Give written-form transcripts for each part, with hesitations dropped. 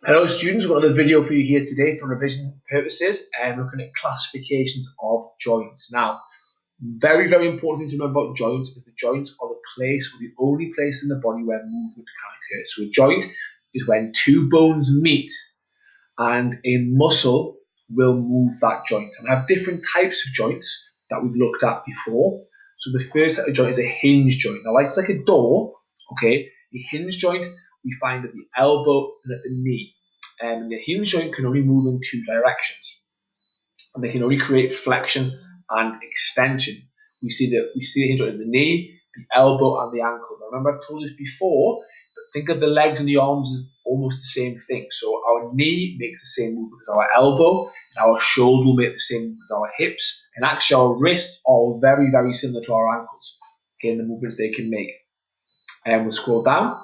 Hello students, we've got another video for you here today for revision purposes and looking at classifications of joints. Now, very important thing to remember about joints is the joints are the only place in the body where movement can occur. So a joint is when two bones meet and a muscle will move that joint. And I have different types of joints that we've looked at before. So the first type of joint is a hinge joint. Now, it's like a door, okay? A hinge joint we find at the elbow and at the knee. And the hinge joint can only move in two directions. And they can only create flexion and extension. We see the hinge joint in the knee, the elbow, and the ankle. Now, remember, I've told this before, but think of the legs and the arms as almost the same thing. So our knee makes the same movement as our elbow, and our shoulder will make the same movement as our hips, and actually our wrists are very similar to our ankles, okay, in the movements they can make. And we'll scroll down.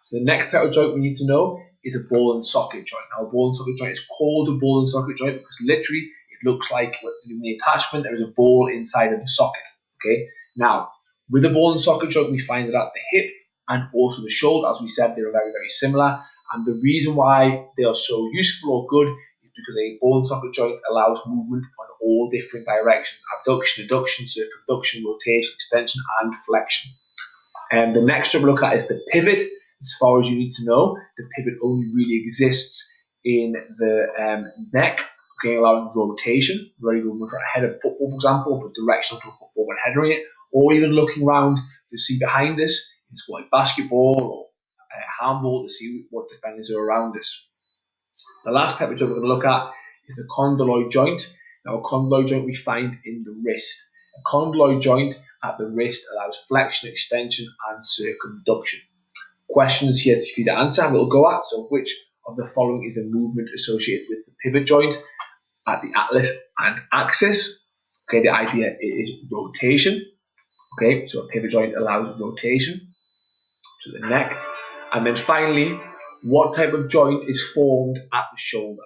So the next type of joint we need to know is a ball and socket joint. Now, a ball and socket joint is called a ball and socket joint because literally it looks like in the attachment there is a ball inside of the socket. Okay. Now, with a ball and socket joint, we find it at the hip and also the shoulder. As we said, they're very similar. And the reason why they are so useful or good is because a ball and socket joint allows movement on all different directions: abduction, adduction, circumduction, rotation, extension, and flexion. And the next joint we'll look at is the pivot. As far as you need to know, the pivot only really exists in the neck, okay, allowing rotation. Very good when we're ahead of football, for example, but directional to a football when heading it, or even looking around to see behind us in sport like basketball or handball to see what defenders are around us. The last type of joint we're going to look at is the condyloid joint. Now, a condyloid joint we find in the wrist. A condyloid joint at the wrist allows flexion, extension, and circumduction. Questions here for you to answer, and we'll go at. So, which of the following is a movement associated with the pivot joint at the atlas and axis? Okay, the idea is rotation. Okay, so a pivot joint allows rotation to the neck. And then finally, what type of joint is formed at the shoulder?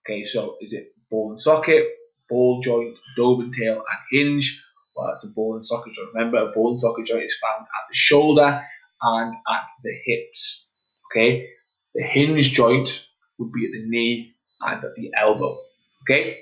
Okay, so is it ball and socket, ball joint, dove and tail, and hinge? Well, that's a ball and socket joint. Remember, a ball and socket joint is found at the shoulder and at the hips. Okay, the hinge joint would be at the knee and at the elbow. Okay,